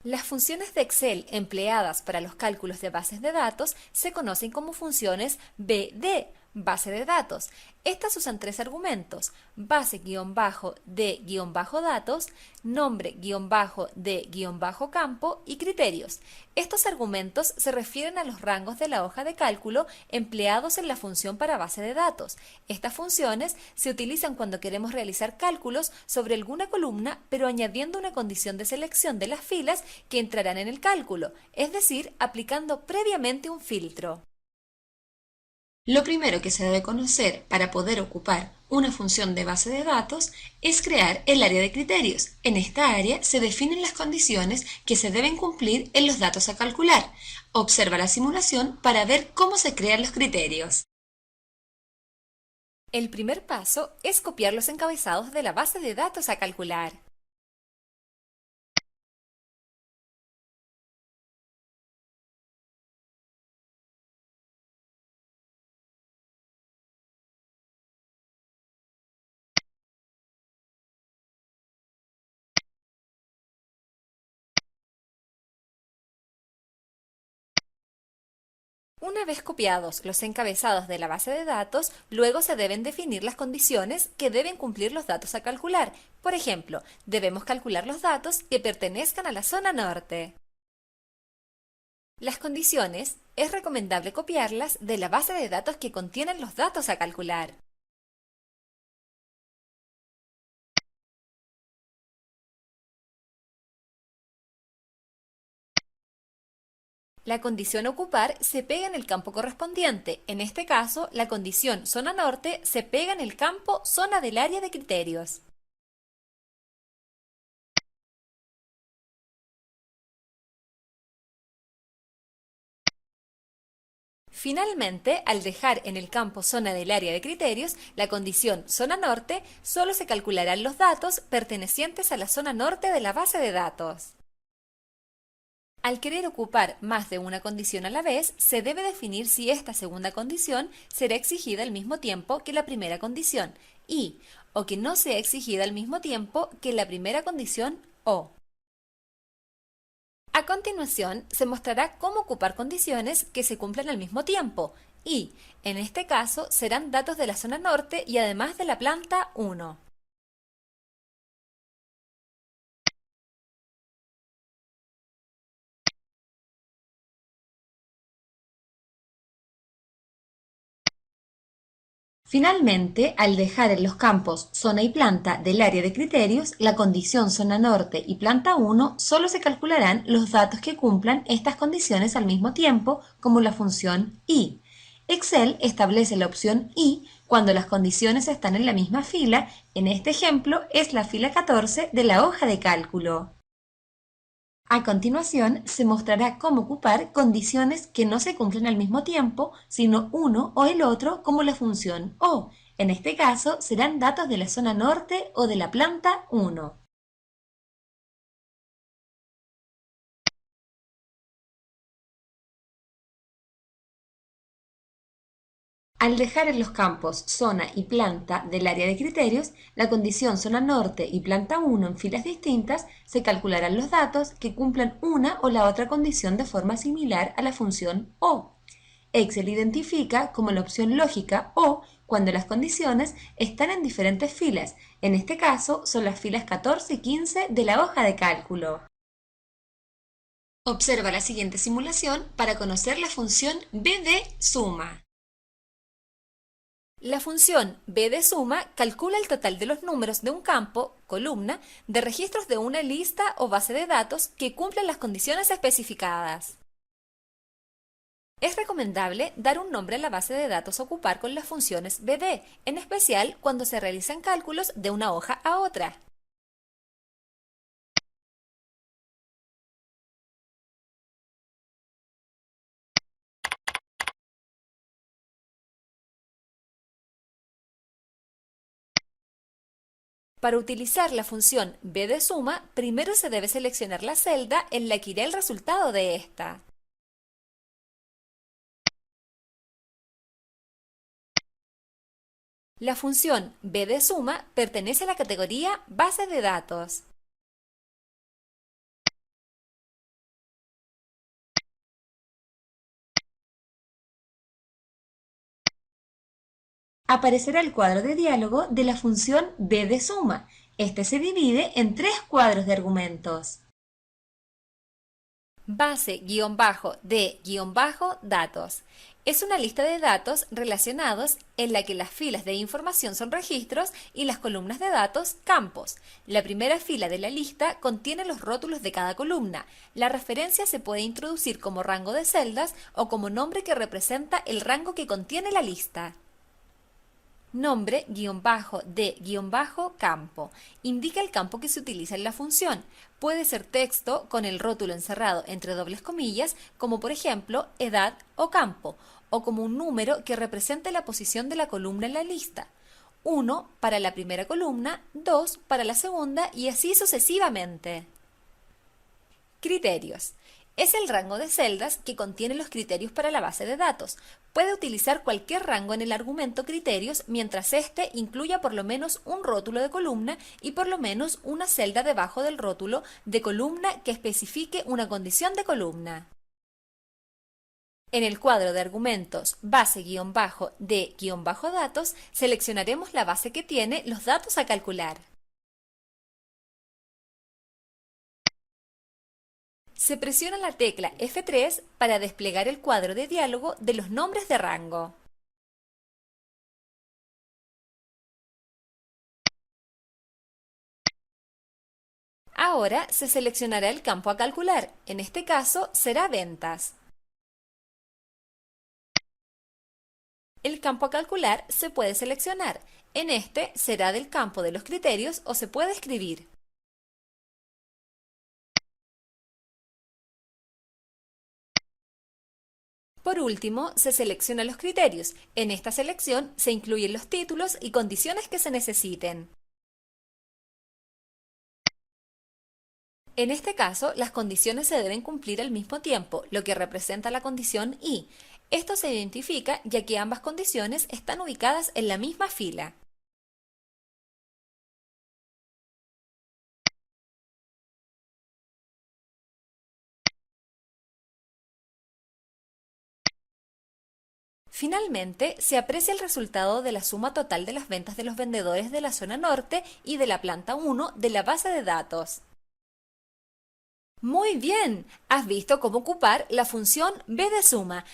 Las funciones de Excel empleadas para los cálculos de bases de datos se conocen como funciones BD, base de datos. Estas usan tres argumentos: base-de-datos, nombre-de-campo y criterios. Estos argumentos se refieren a los rangos de la hoja de cálculo empleados en la función para base de datos. Estas funciones se utilizan cuando queremos realizar cálculos sobre alguna columna, pero añadiendo una condición de selección de las filas que entrarán en el cálculo, es decir, aplicando previamente un filtro. Lo primero que se debe conocer para poder ocupar una función de base de datos es crear el área de criterios. En esta área se definen las condiciones que se deben cumplir en los datos a calcular. Observa la simulación para ver cómo se crean los criterios. El primer paso es copiar los encabezados de la base de datos a calcular. Una vez copiados los encabezados de la base de datos, luego se deben definir las condiciones que deben cumplir los datos a calcular. Por ejemplo, debemos calcular los datos que pertenezcan a la zona norte. Las condiciones es recomendable copiarlas de la base de datos que contienen los datos a calcular. La condición ocupar se pega en el campo correspondiente. En este caso, la condición zona norte se pega en el campo zona del área de criterios. Finalmente, al dejar en el campo zona del área de criterios la condición zona norte, solo se calcularán los datos pertenecientes a la zona norte de la base de datos. Al querer ocupar más de una condición a la vez, se debe definir si esta segunda condición será exigida al mismo tiempo que la primera condición y, o que no sea exigida al mismo tiempo que la primera condición o. A continuación, se mostrará cómo ocupar condiciones que se cumplan al mismo tiempo y, en este caso, serán datos de la zona norte y además de la planta 1. Finalmente, al dejar en los campos zona y planta del área de criterios, la condición zona norte y planta 1 solo se calcularán los datos que cumplan estas condiciones al mismo tiempo, como la función y. Excel establece la opción y cuando las condiciones están en la misma fila. En este ejemplo es la fila 14 de la hoja de cálculo. A continuación, se mostrará cómo ocupar condiciones que no se cumplen al mismo tiempo, sino uno o el otro, como la función o. En este caso, serán datos de la zona norte o de la planta 1. Al dejar en los campos zona y planta del área de criterios, la condición zona norte y planta 1 en filas distintas, se calcularán los datos que cumplan una o la otra condición de forma similar a la función o. Excel identifica como la opción lógica o cuando las condiciones están en diferentes filas. En este caso son las filas 14 y 15 de la hoja de cálculo. Observa la siguiente simulación para conocer la función b de suma. La función b de suma calcula el total de los números de un campo, columna, de registros de una lista o base de datos que cumplen las condiciones especificadas. Es recomendable dar un nombre a la base de datos a ocupar con las funciones BD, en especial cuando se realizan cálculos de una hoja a otra. Para utilizar la función b de suma, primero se debe seleccionar la celda en la que irá el resultado de esta. La función b de suma pertenece a la categoría base de datos. Aparecerá el cuadro de diálogo de la función b de suma. Este se divide en 3 cuadros de argumentos. Base-de-datos. Es una lista de datos relacionados en la que las filas de información son registros y las columnas de datos campos. La primera fila de la lista contiene los rótulos de cada columna. La referencia se puede introducir como rango de celdas o como nombre que representa el rango que contiene la lista. Nombre-de-campo. Indica el campo que se utiliza en la función. Puede ser texto con el rótulo encerrado entre dobles comillas, como por ejemplo edad o campo, o como un número que represente la posición de la columna en la lista. 1 para la primera columna, 2 para la segunda y así sucesivamente. Criterios. Es el rango de celdas que contiene los criterios para la base de datos. Puede utilizar cualquier rango en el argumento criterios mientras éste incluya por lo menos un rótulo de columna y por lo menos una celda debajo del rótulo de columna que especifique una condición de columna. En el cuadro de argumentos base-de-datos seleccionaremos la base que tiene los datos a calcular. Se presiona la tecla F3 para desplegar el cuadro de diálogo de los nombres de rango. Ahora se seleccionará el campo a calcular, en este caso será ventas. El campo a calcular se puede seleccionar, en este será del campo de los criterios o se puede escribir. Por último, se seleccionan los criterios. En esta selección se incluyen los títulos y condiciones que se necesiten. En este caso, las condiciones se deben cumplir al mismo tiempo, lo que representa la condición y. Esto se identifica ya que ambas condiciones están ubicadas en la misma fila. Finalmente, se aprecia el resultado de la suma total de las ventas de los vendedores de la zona norte y de la planta 1 de la base de datos. Muy bien, has visto cómo ocupar la función b de suma.